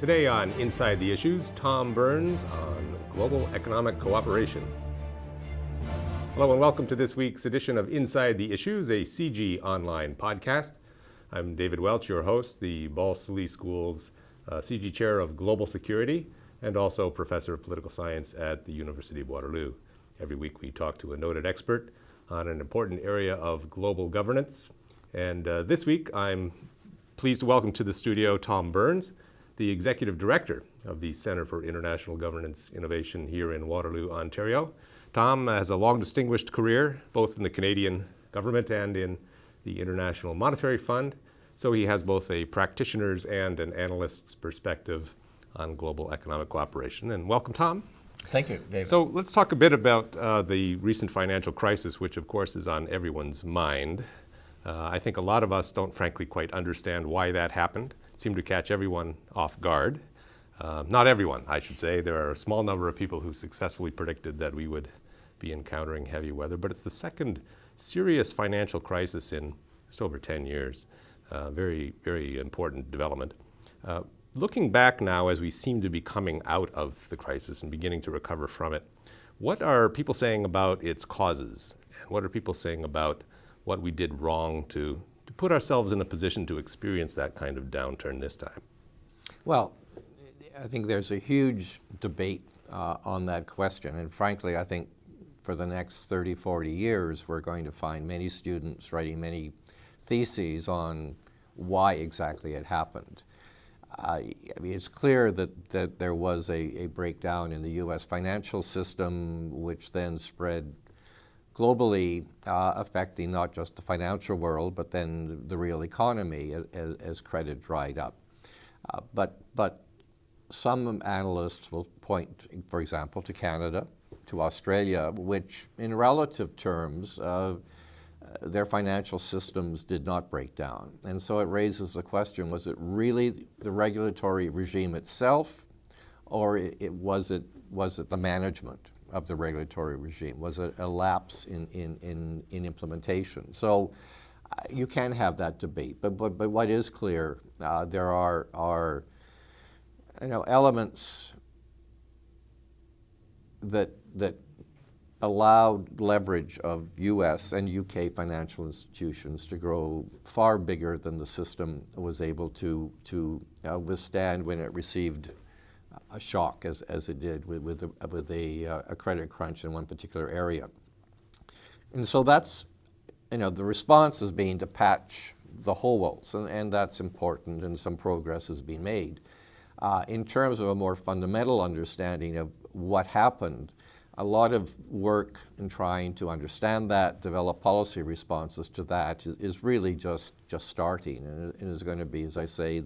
Today on Inside the Issues, Tom Bernes on global economic cooperation. Hello and welcome to this week's edition of Inside the Issues, a CIGI online podcast. I'm David Welch, your host, the Ball Sully School's CIGI Chair of Global Security and also Professor of Political Science at the University of Waterloo. Every week we talk to a noted expert on an important area of global governance. And this week I'm pleased to welcome to the studio Tom Bernes, the Executive Director of the Center for International Governance Innovation here in Waterloo, Ontario. Tom has a long distinguished career, both in the Canadian government and in the International Monetary Fund, so he has both a practitioner's and an analyst's perspective on global economic cooperation. And welcome, Tom. Thank you, David. So let's talk a bit about the recent financial crisis, which of course is on everyone's mind. I think a lot of us don't frankly quite understand why that happened. It seemed to catch everyone off guard. Not everyone, I should say. There are a small number of people who successfully predicted that we would be encountering heavy weather, but it's the second serious financial crisis in just over 10 years. Very, very important development. Looking back now as we seem to be coming out of the crisis and beginning to recover from it, what are people saying about its causes? And what are people saying about what we did wrong to put ourselves in a position to experience that kind of downturn this time? Well, I think there's a huge debate on that question. And frankly, I think for the next 30, 40 years, we're going to find many students writing many theses on why exactly it happened. I mean, it's clear that there was a breakdown in the U.S. financial system, which then spread globally, affecting not just the financial world, but then the real economy as credit dried up. But some analysts will point, for example, to Canada, to Australia, which in relative terms, their financial systems did not break down. And so it raises the question, was it really the regulatory regime itself, or was it the management of the regulatory regime? Was it a lapse in implementation? So you can have that debate, but what is clear, there are elements that allowed leverage of U.S. and U.K. financial institutions to grow far bigger than the system was able to withstand when it received a shock, as it did with a credit crunch in one particular area. And so that's, the response has been to patch the holes, and that's important, and some progress has been made. In terms of a more fundamental understanding of what happened, a lot of work in trying to understand that, develop policy responses to that is really just starting, and it is going to be, as I say,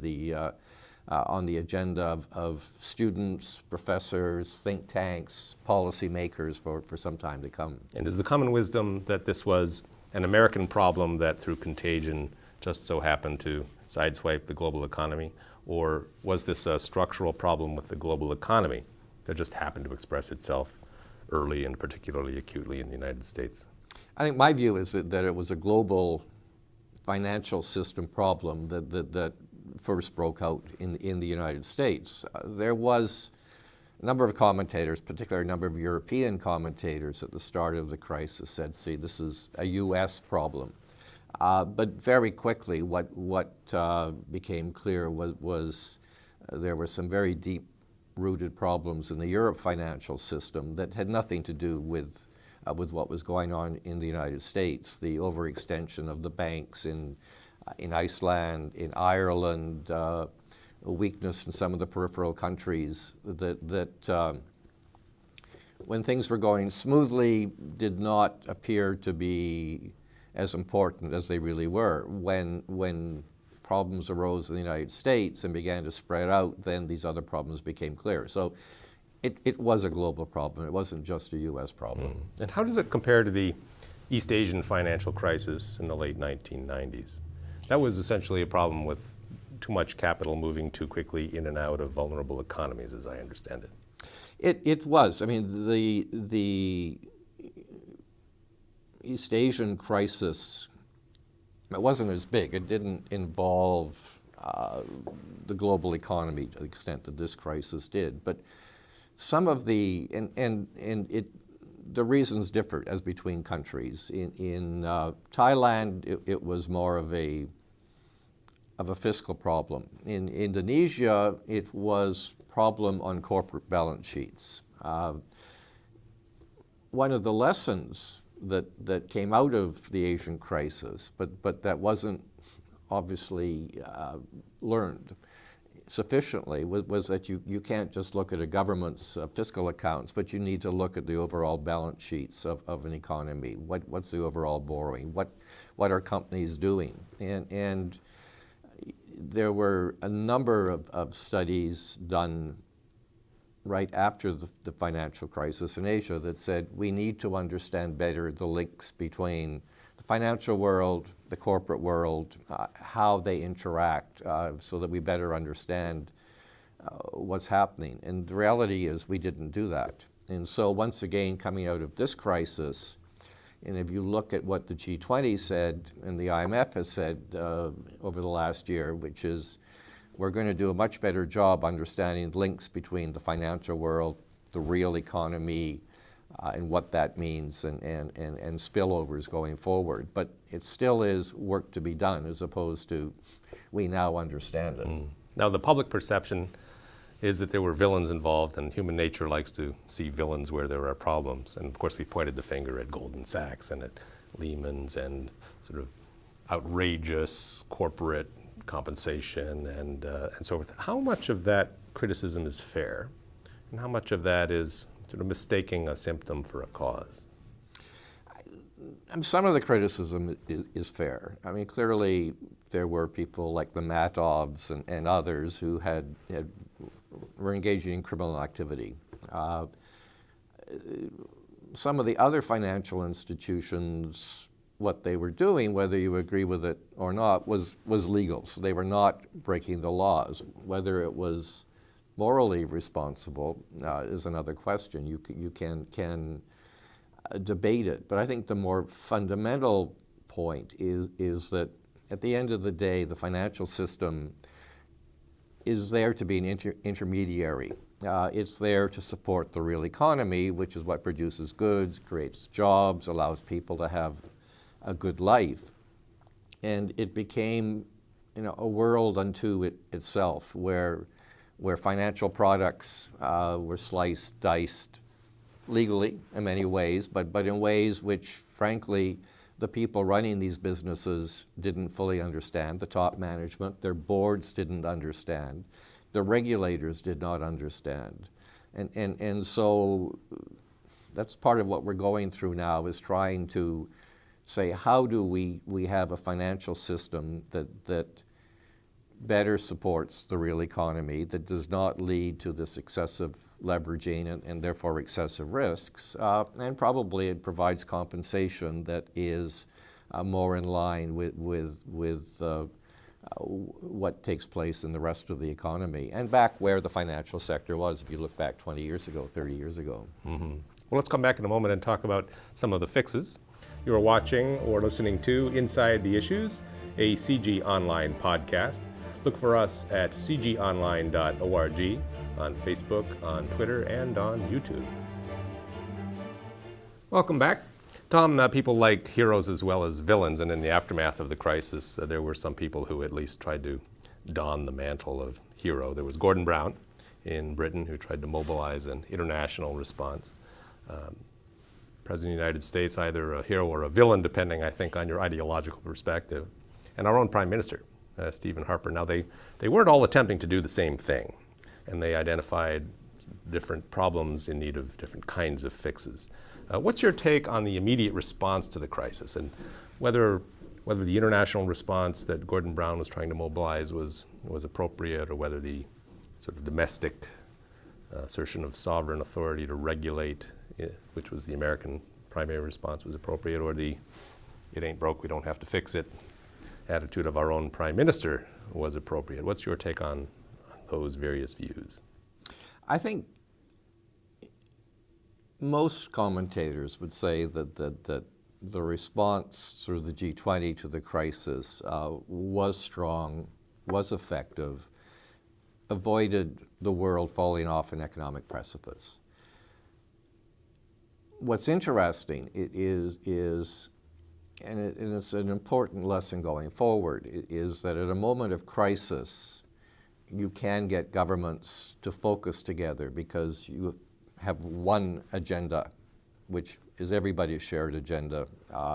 on the agenda of students, professors, think tanks, policymakers for some time to come. And is the common wisdom that this was an American problem that through contagion just so happened to sideswipe the global economy? Or was this a structural problem with the global economy that just happened to express itself early and particularly acutely in the United States? I think my view is that it was a global financial system problem that first broke out in the United States. There was a number of commentators, particularly a number of European commentators at the start of the crisis said, see, this is a U.S. problem. But very quickly, what became clear was there were some very deep-rooted problems in the Europe financial system that had nothing to do with what was going on in the United States. The overextension of the banks in Iceland, in Ireland, a weakness in some of the peripheral countries that when things were going smoothly did not appear to be as important as they really were. When problems arose in the United States and began to spread out, then these other problems became clear. So it was a global problem. It wasn't just a U.S. problem. And how does it compare to the East Asian financial crisis in the late 1990s? That was essentially a problem with too much capital moving too quickly in and out of vulnerable economies, as I understand it. It was. I mean, the East Asian crisis, it wasn't as big. It didn't involve the global economy to the extent that this crisis did. But some of the, the reasons differed as between countries. In Thailand, it was more of a fiscal problem. In Indonesia, it was problem on corporate balance sheets. One of the lessons that came out of the Asian crisis, but that wasn't obviously learned sufficiently, was that you can't just look at a government's fiscal accounts, but you need to look at the overall balance sheets of an economy. What's the overall borrowing? What are companies doing? And there were a number of studies done right after the financial crisis in Asia that said we need to understand better the links between the financial world, the corporate world, how they interact, so that we better understand what's happening. And the reality is we didn't do that. And so once again, coming out of this crisis, and if you look at what the G20 said and the IMF has said over the last year, which is we're going to do a much better job understanding links between the financial world, the real economy, and what that means, and spillovers going forward. But it still is work to be done, as opposed to we now understand it. Now, the public perception is that there were villains involved, and human nature likes to see villains where there are problems. And of course, we pointed the finger at Goldman Sachs and at Lehman's and sort of outrageous corporate compensation and so forth. How much of that criticism is fair, and how much of that is sort of mistaking a symptom for a cause? Some of the criticism is fair. I mean, clearly there were people like the Matovs and others who were engaging in criminal activity. Some of the other financial institutions, what they were doing, whether you agree with it or not, was legal. So they were not breaking the laws. Whether it was morally responsible is another question. You can debate it. But I think the more fundamental point is that at the end of the day, the financial system is there to be an intermediary. It's there to support the real economy, which is what produces goods, creates jobs, allows people to have a good life. And it became, a world unto itself, where financial products were sliced, diced legally in many ways, but in ways which, frankly, the people running these businesses didn't fully understand. The top management, their boards didn't understand. The regulators did not understand. And so that's part of what we're going through now, is trying to say, how do we have a financial system that better supports the real economy, that does not lead to this excessive leveraging and therefore excessive risks, and probably it provides compensation that is more in line with what takes place in the rest of the economy, and back where the financial sector was, if you look back 20 years ago, 30 years ago. Mm-hmm. Well, let's come back in a moment and talk about some of the fixes. You are watching or listening to Inside the Issues, a CIGI Online podcast. Look for us at cgonline.org, on Facebook, on Twitter, and on YouTube. Welcome back. Tom, people like heroes as well as villains, and in the aftermath of the crisis, there were some people who at least tried to don the mantle of hero. There was Gordon Brown in Britain, who tried to mobilize an international response. President of the United States, either a hero or a villain, depending, I think, on your ideological perspective. And our own Prime Minister, Stephen Harper. Now, they weren't all attempting to do the same thing, and they identified different problems in need of different kinds of fixes. What's your take on the immediate response to the crisis, and whether the international response that Gordon Brown was trying to mobilize was appropriate, or whether the sort of domestic assertion of sovereign authority to regulate, which was the American primary response, was appropriate, or the "it ain't broke, we don't have to fix it" attitude of our own Prime Minister was appropriate? What's your take on those various views? I think most commentators would say that the response through the G20 to the crisis was strong was effective, avoided the world falling off an economic precipice. What's interesting and it's an important lesson going forward, is that at a moment of crisis, you can get governments to focus together because you have one agenda, which is everybody's shared agenda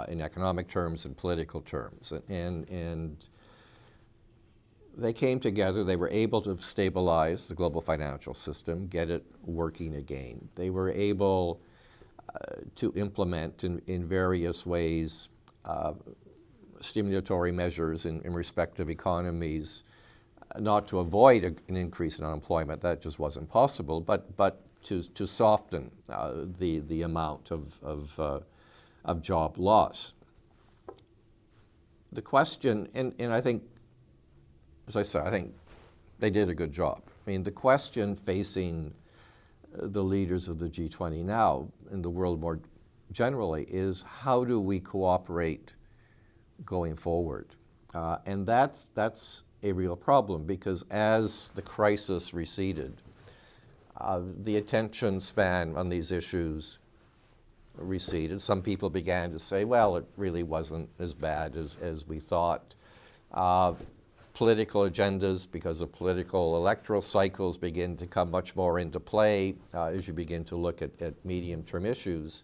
in economic terms and political terms. And they came together, they were able to stabilize the global financial system, get it working again. They were able to implement in various ways stimulatory measures in respective economies, not to avoid an increase in unemployment, that just wasn't possible, but to soften the amount of job loss. The question, and I think, as I said, I think they did a good job. I mean, the question facing the leaders of the G20 now in the world more generally is, how do we cooperate going forward? And that's a real problem, because as the crisis receded, the attention span on these issues receded. Some people began to say, well, it really wasn't as bad as we thought. Political agendas, because of political electoral cycles, begin to come much more into play as you begin to look at medium-term issues.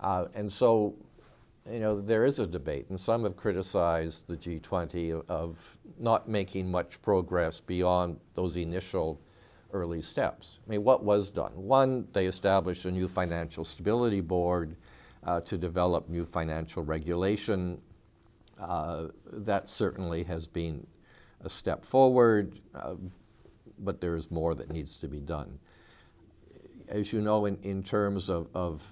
And so, you know, there is a debate, and some have criticized the G20 of not making much progress beyond those initial early steps. I mean, what was done? One, they established a new financial stability board to develop new financial regulation. That certainly has been a step forward, but there is more that needs to be done. As you know, in terms of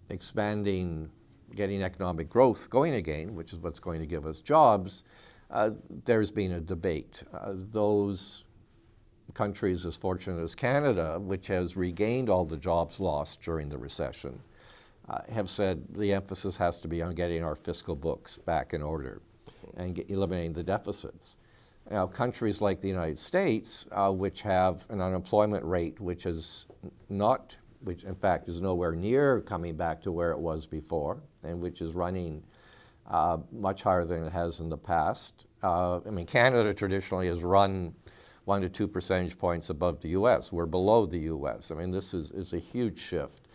expanding, getting economic growth going again, which is what's going to give us jobs, there's been a debate. Those countries as fortunate as Canada, which has regained all the jobs lost during the recession, have said the emphasis has to be on getting our fiscal books back in order and eliminating the deficits. Now, countries like the United States, which have an unemployment rate which is not, which in fact is nowhere near coming back to where it was before, and which is running much higher than it has in the past. I mean, Canada traditionally has run 1 to 2 percentage points above the U.S. We're below the U.S. I mean, this is a huge shift.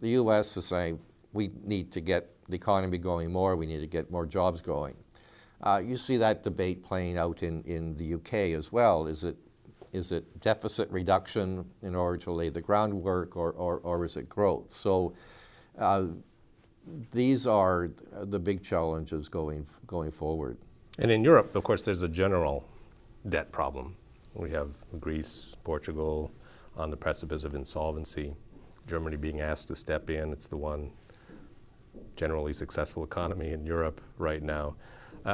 The U.S. is saying, we need to get the economy going more, we need to get more jobs going. You see that debate playing out in the U.K. as well. Is it deficit reduction in order to lay the groundwork, or is it growth? So these are the big challenges going forward. And in Europe, of course, there's a general debt problem. We have Greece, Portugal on the precipice of insolvency, Germany being asked to step in. It's the one generally successful economy in Europe right now.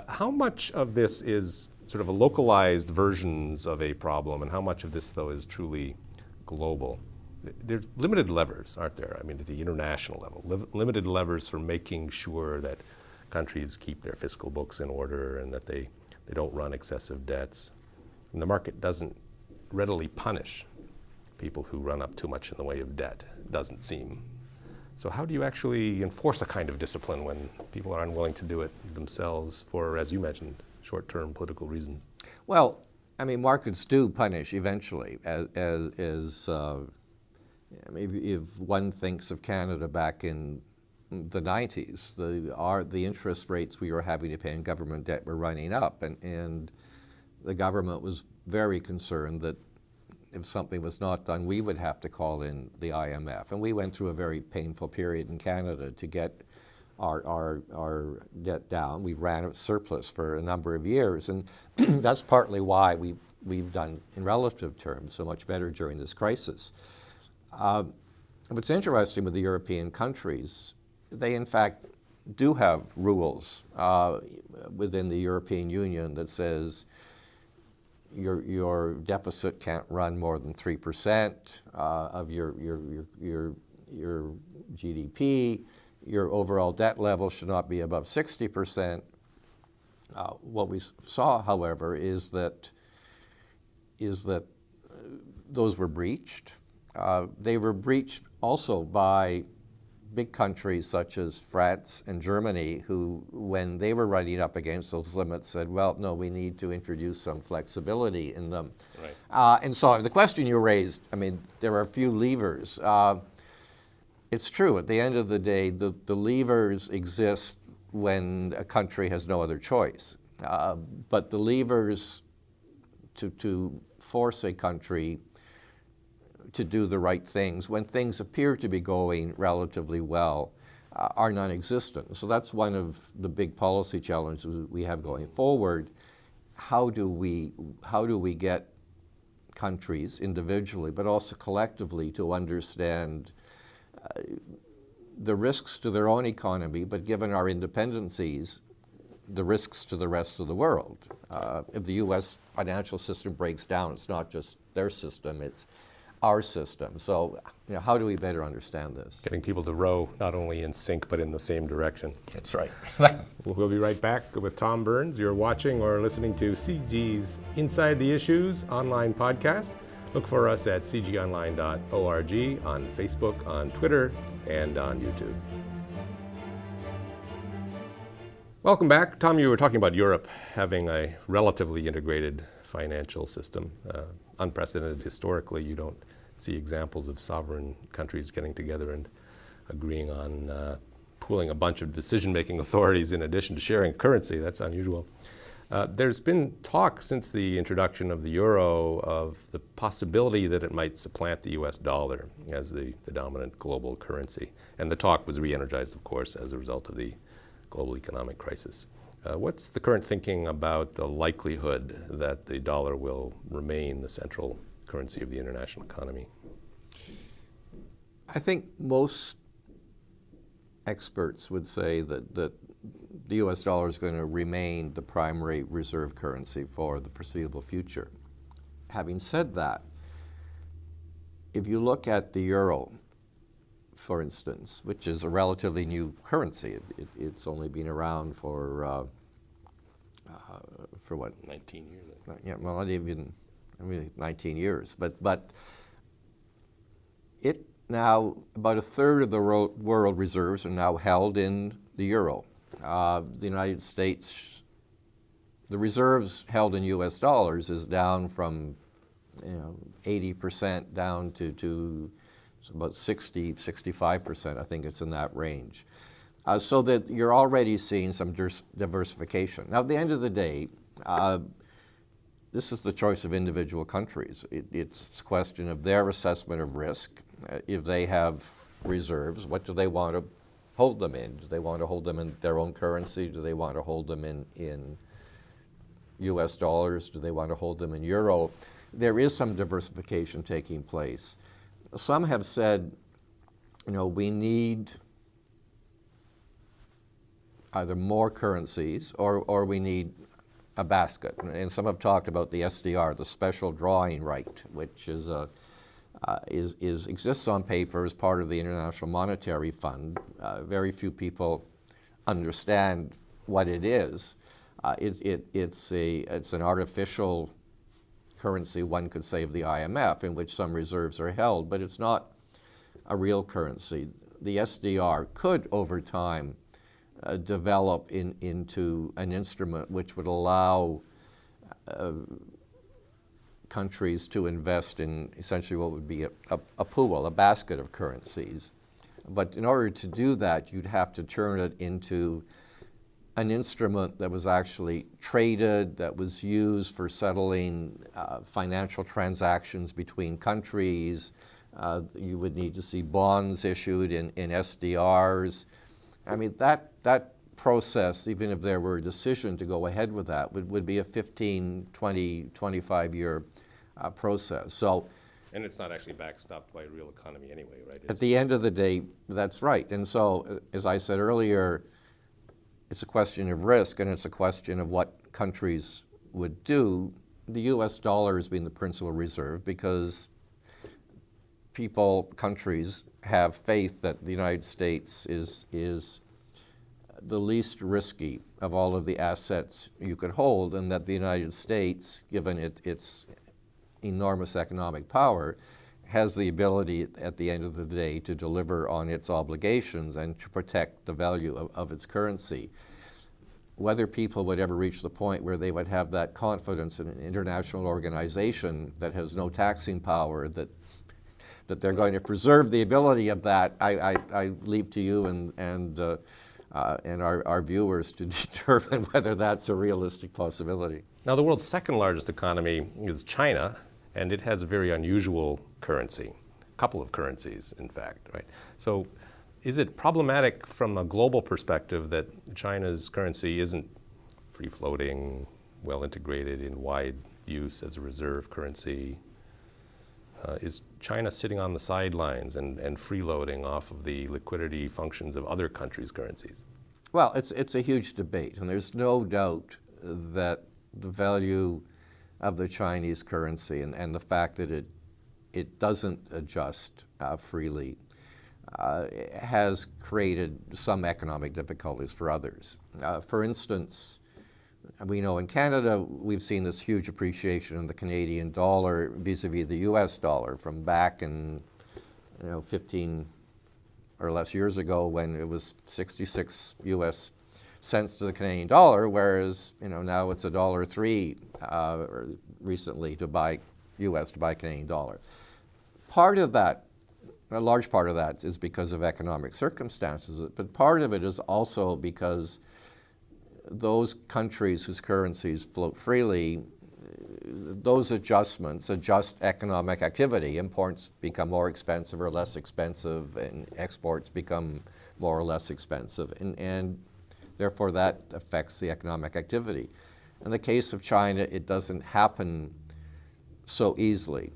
How much of this is sort of a localized versions of a problem, and how much of this, though, is truly global? There's limited levers, aren't there? I mean, at the international level, limited levers for making sure that countries keep their fiscal books in order and that they don't run excessive debts. And the market doesn't readily punish people who run up too much in the way of debt, it doesn't seem. So how do you actually enforce a kind of discipline when people are unwilling to do it themselves for, as you mentioned, short-term political reasons? Well, I mean, markets do punish eventually, maybe if one thinks of Canada back in the 90s, the interest rates we were having to pay in government debt were running up, and the government was very concerned that if something was not done, we would have to call in the IMF. And we went through a very painful period in Canada to get our debt down. We ran a surplus for a number of years, and that's partly why we've done, in relative terms, so much better during this crisis. What's interesting with the European countries, they in fact do have rules within the European Union that says your deficit can't run more than 3% of your GDP. Your overall debt level should not be above 60%. What we saw, however, is that those were breached. They were breached also by big countries such as France and Germany, who, when they were running up against those limits, said, well, no, we need to introduce some flexibility in them. Right. And so the question you raised, I mean, there are a few levers. It's true, at the end of the day, the levers exist when a country has no other choice. But the levers to force a country to do the right things when things appear to be going relatively well are non-existent. So that's one of the big policy challenges we have going forward. How do we get countries individually, but also collectively, to understand the risks to their own economy, but given our independencies, the risks to the rest of the world? If the U.S. financial system breaks down, it's not just their system, it's our system. So, how do we better understand this? Getting people to row not only in sync, but in the same direction. That's right. We'll be right back with Tom Bernes. You're watching or listening to CIGI's Inside the Issues online podcast. Look for us at cgonline.org, on Facebook, on Twitter, and on YouTube. Welcome back. Tom, you were talking about Europe having a relatively integrated financial system. Unprecedented historically. You don't see examples of sovereign countries getting together and agreeing on pooling a bunch of decision-making authorities in addition to sharing currency. That's unusual. There's been talk since the introduction of the euro of the possibility that it might supplant the US dollar as the dominant global currency. And the talk was re-energized, of course, as a result of the global economic crisis. What's the current thinking about the likelihood that the dollar will remain the central currency of the international economy? I think most experts would say that the U.S. dollar is going to remain the primary reserve currency for the foreseeable future. Having said that, if you look at the euro, for instance, which is a relatively new currency, it's only been around for what? 19 years. Yeah, well, not even, 19 years. But it now, about a third of the world reserves are now held in the euro. The United States, the reserves held in U.S. dollars is down from 80% down to about 60, 65%. I think it's in that range. So that you're already seeing some diversification. Now, at the end of the day, this is the choice of individual countries. It's a question of their assessment of risk. If they have reserves, what do they want to hold them in? Do they want to hold them in their own currency? Do they want to hold them in US dollars? Do they want to hold them in euro? There is some diversification taking place. Some have said, we need either more currencies or we need a basket. And some have talked about the SDR, the special drawing right, which exists on paper as part of the International Monetary Fund. Very few people understand what it is. It's an artificial currency, one could say, of the IMF, in which some reserves are held, but it's not a real currency. The SDR could, over time, develop into an instrument which would allow countries to invest in essentially what would be a pool, a basket of currencies. But in order to do that, you'd have to turn it into an instrument that was actually traded, that was used for settling financial transactions between countries. You would need to see bonds issued in SDRs. I mean, that process, even if there were a decision to go ahead with that, would be a 15, 20, 25-year process. So, and it's not actually backstopped by a real economy anyway, right? At the end of the day, that's right. And so, as I said earlier, it's a question of risk, and it's a question of what countries would do. The U.S. dollar has been the principal reserve because countries have faith that the United States is the least risky of all of the assets you could hold, and that the United States, given its enormous economic power, has the ability at the end of the day to deliver on its obligations and to protect the value of its currency. Whether people would ever reach the point where they would have that confidence in an international organization that has no taxing power, that they're going to preserve the ability of that, I leave to you and our viewers to determine whether that's a realistic possibility. Now, the world's second largest economy is China, and it has a very unusual currency, a couple of currencies, in fact, right? So is it problematic from a global perspective that China's currency isn't free-floating, well-integrated in wide use as a reserve currency? Is China sitting on the sidelines and freeloading off of the liquidity functions of other countries' currencies? Well, it's a huge debate, and there's no doubt that the value of the Chinese currency and the fact that it doesn't adjust freely has created some economic difficulties for others. For instance, we know in Canada we've seen this huge appreciation in the Canadian dollar vis-a-vis the US dollar from back in 15 or less years ago when it was 66 US cents to the Canadian dollar, whereas now it's $1.03 or recently to buy Canadian dollar. Part of that, a large part of that, is because of economic circumstances, but part of it is also because those countries whose currencies float freely, those adjustments adjust economic activity. Imports become more expensive or less expensive, and exports become more or less expensive, and therefore that affects the economic activity. In the case of China, it doesn't happen so easily,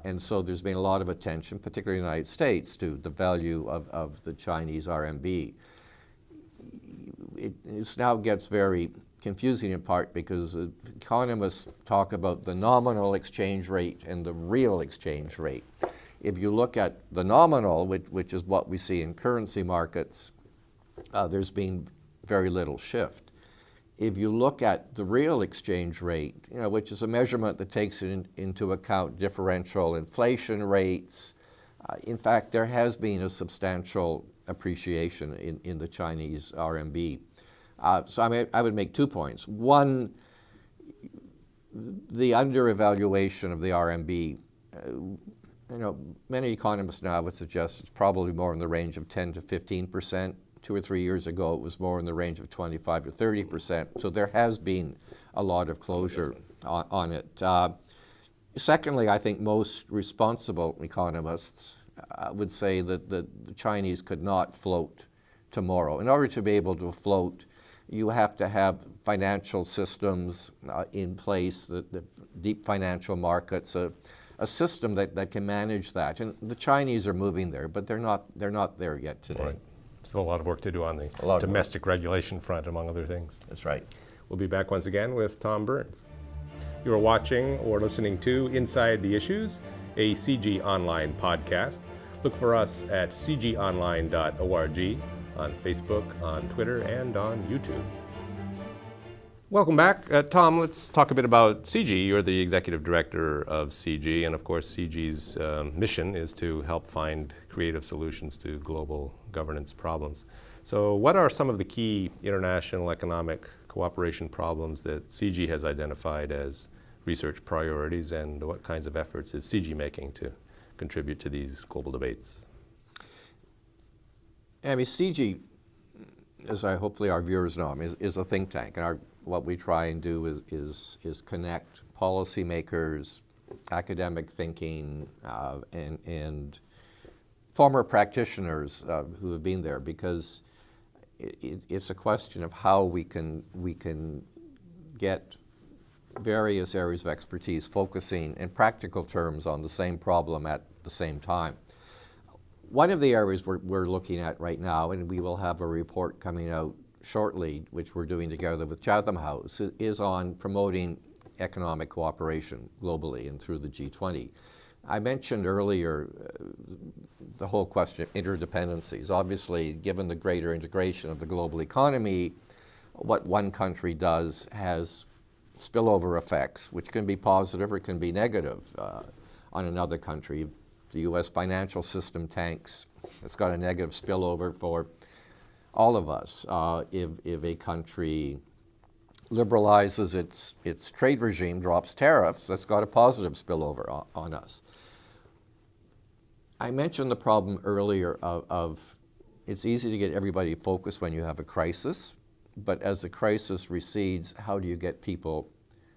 and so there's been a lot of attention, particularly in the United States, to the value of the Chinese RMB. It now gets very confusing in part because economists talk about the nominal exchange rate and the real exchange rate. If you look at the nominal, which is what we see in currency markets, there's been very little shift. If you look at the real exchange rate, which is a measurement that takes into account differential inflation rates, in fact, there has been a substantial appreciation in the Chinese RMB. So I would make 2 points. One, the under-evaluation of the RMB. Many economists now would suggest it's probably more in the range of 10 to 15%. 2 or 3 years ago, it was more in the range of 25 to 30%. So there has been a lot of closure on it. Secondly, I think most responsible economists would say that the Chinese could not float tomorrow. In order to be able to float, you have to have financial systems in place, the deep financial markets, a system that can manage that. And the Chinese are moving there, but they're not there yet today. Right. Still a lot of work to do on the domestic regulation front, among other things. That's right. We'll be back once again with Tom Bernes. You are watching or listening to Inside the Issues, a CIGI Online podcast. Look for us at cgonline.org, on Facebook, on Twitter, and on YouTube. Welcome back. Tom, let's talk a bit about CIGI. You're the executive director of CIGI, and of course CIGI's mission is to help find creative solutions to global governance problems. So what are some of the key international economic cooperation problems that CIGI has identified as research priorities, and what kinds of efforts is CIGI making to contribute to these global debates? CIGI, as hopefully our viewers know, is a think tank, and what we try and do is connect policymakers, academic thinking, and former practitioners who have been there, because it's a question of how we can get various areas of expertise focusing in practical terms on the same problem at the same time. One of the areas we're looking at right now, and we will have a report coming out shortly, which we're doing together with Chatham House, is on promoting economic cooperation globally and through the G20. I mentioned earlier the whole question of interdependencies. Obviously, given the greater integration of the global economy, what one country does has spillover effects, which can be positive or can be negative on another country. If the U.S. financial system tanks, it's got a negative spillover for all of us. If a country liberalizes its trade regime, drops tariffs, that's got a positive spillover on us. I mentioned the problem earlier of it's easy to get everybody focused when you have a crisis, but as the crisis recedes, how do you get people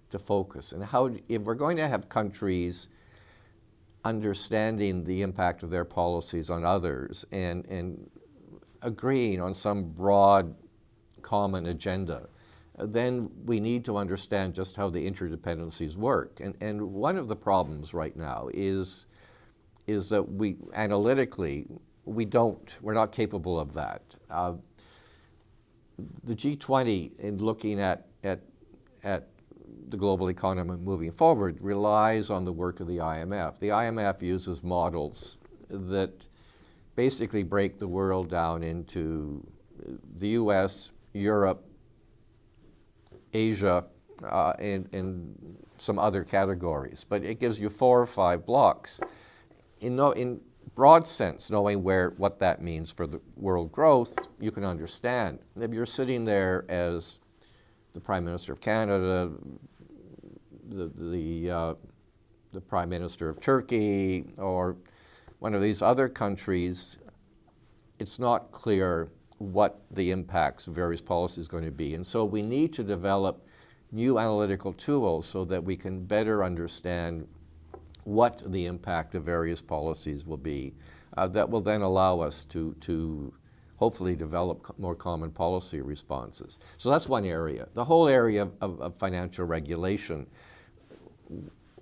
to focus? And if we're going to have countries understanding the impact of their policies on others and agreeing on some broad common agenda, then we need to understand just how the interdependencies work. And one of the problems right now is that analytically, we're not capable of that. The G20, in looking at the global economy moving forward, relies on the work of the IMF. The IMF uses models that basically break the world down into the US, Europe, Asia, and some other categories. But it gives you 4 or 5 blocks. In broad sense, knowing what that means for the world growth, you can understand. If you're sitting there as the Prime Minister of Canada, the Prime Minister of Turkey, or one of these other countries, it's not clear what the impacts of various policies are going to be. And so we need to develop new analytical tools so that we can better understand what the impact of various policies will be. That will then allow us to hopefully develop more common policy responses. So that's one area. The whole area of financial regulation,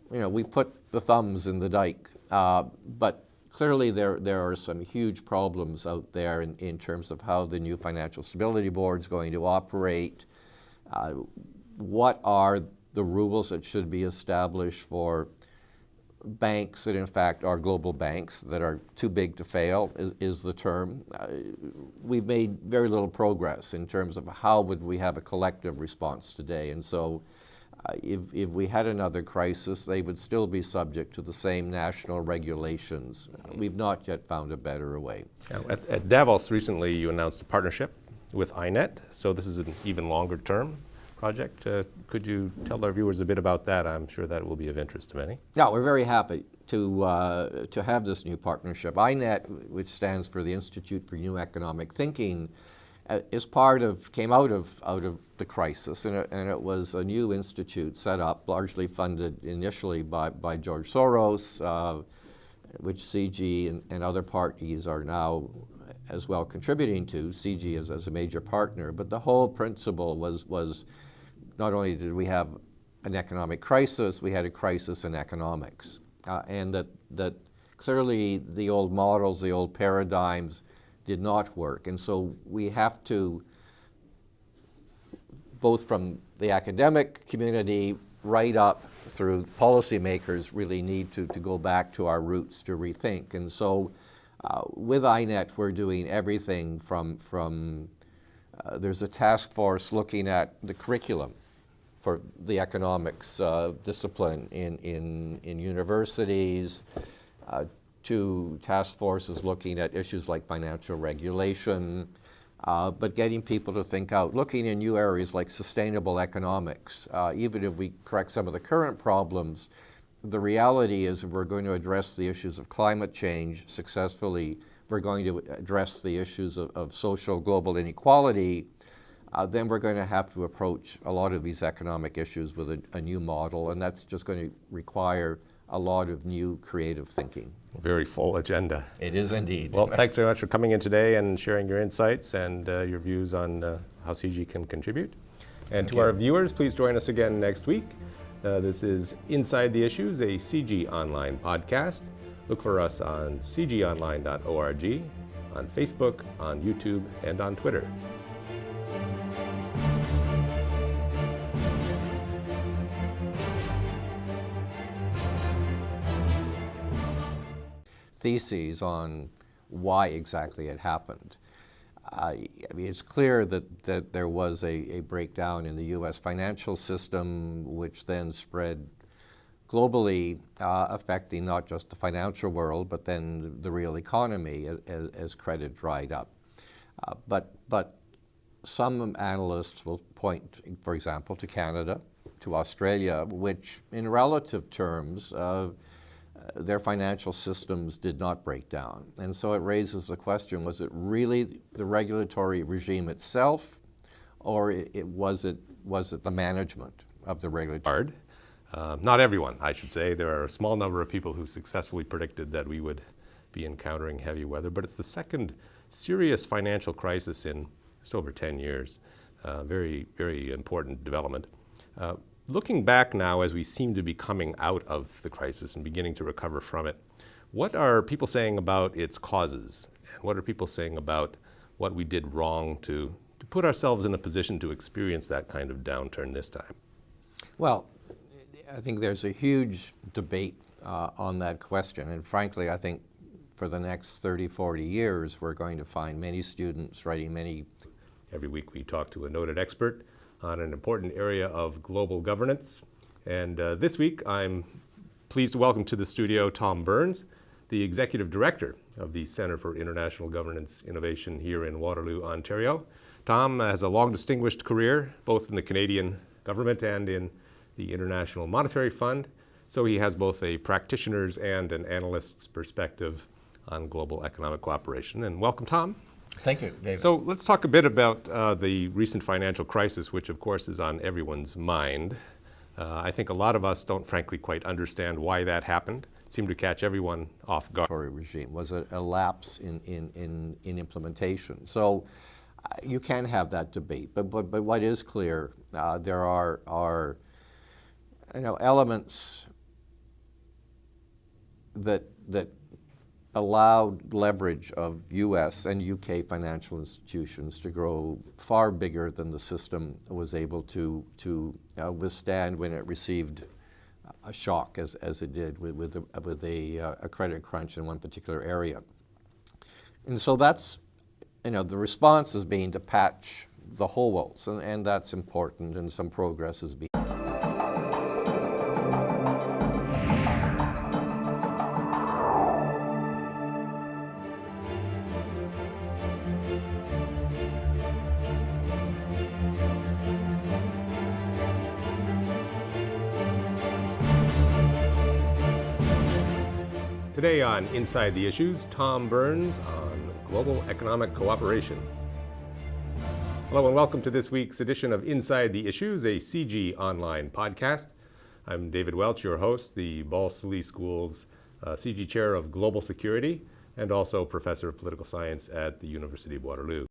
we put the thumbs in the dike, but clearly there are some huge problems out there in terms of how the new Financial Stability Board is going to operate. What are the rules that should be established for banks that in fact are global banks that are too big to fail is the term. We've made very little progress in terms of how would we have a collective response today. And so if we had another crisis, they would still be subject to the same national regulations. We've not yet found a better way. Now, at Davos recently, you announced a partnership with INET. So this is an even longer term project. Could you tell our viewers a bit about that? I'm sure that will be of interest to many. Yeah, we're very happy to have this new partnership. INET, which stands for the Institute for New Economic Thinking, came out of the crisis, and it was a new institute set up, largely funded initially by George Soros, which CIGI and other parties are now as well contributing to. CIGI as a major partner, but the whole principle was not only did we have an economic crisis, we had a crisis in economics. And that clearly the old models, the old paradigms did not work. And so we have to, both from the academic community right up through policymakers, really need to go back to our roots to rethink. And so with INET, we're doing everything from there's a task force looking at the curriculum for the economics discipline in universities, to task forces looking at issues like financial regulation, but getting people to think out, looking in new areas like sustainable economics. Even if we correct some of the current problems, the reality is if we're going to address the issues of climate change successfully, if we're going to address the issues of social global inequality, then we're going to have to approach a lot of these economic issues with a new model, and that's just going to require a lot of new creative thinking. Very full agenda. It is indeed. Well, thanks very much for coming in today and sharing your insights and your views on how CIGI can contribute. And to our viewers, please join us again next week. This is Inside the Issues, a CIGI Online podcast. Look for us on cgionline.org, on Facebook, on YouTube, and on Twitter. Theses on why exactly it happened. I mean, it's clear that there was a breakdown in the U.S. financial system, which then spread globally, affecting not just the financial world, but then the real economy as credit dried up. But some analysts will point, for example, to Canada, to Australia, which in relative terms, their financial systems did not break down. And so it raises the question, was it really the regulatory regime itself, or was it the management of the regulatory? Not everyone, I should say. There are a small number of people who successfully predicted that we would be encountering heavy weather, but it's the second serious financial crisis in just over 10 years. Very, very important development. Looking back now, as we seem to be coming out of the crisis and beginning to recover from it, what are people saying about its causes? And what are people saying about what we did wrong to put ourselves in a position to experience that kind of downturn this time? Well, I think there's a huge debate on that question. And frankly, I think for the next 30, 40 years, we're going to find many students writing many. Every week we talk to a noted expert on an important area of global governance. And this week I'm pleased to welcome to the studio Tom Bernes, the Executive Director of the Centre for International Governance Innovation here in Waterloo, Ontario. Tom has a long distinguished career, both in the Canadian government and in the International Monetary Fund. So he has both a practitioner's and an analyst's perspective on global economic cooperation. And welcome, Tom. Thank you, David. So let's talk a bit about the recent financial crisis, which of course is on everyone's mind. I think a lot of us don't frankly quite understand why that happened. It seemed to catch everyone off guard. Regime was a lapse in implementation. So you can have that debate, but what is clear, there are elements that allowed leverage of U.S. and U.K. financial institutions to grow far bigger than the system was able to withstand when it received a shock, as it did with a credit crunch in one particular area. And so that's, the response has been to patch the holes, and that's important, and some progress has been. Today on Inside the Issues, Tom Bernes on global economic cooperation. Hello and welcome to this week's edition of Inside the Issues, a CIGI online podcast. I'm David Welch, your host, the Balsillie School's CIGI Chair of Global Security and also Professor of Political Science at the University of Waterloo.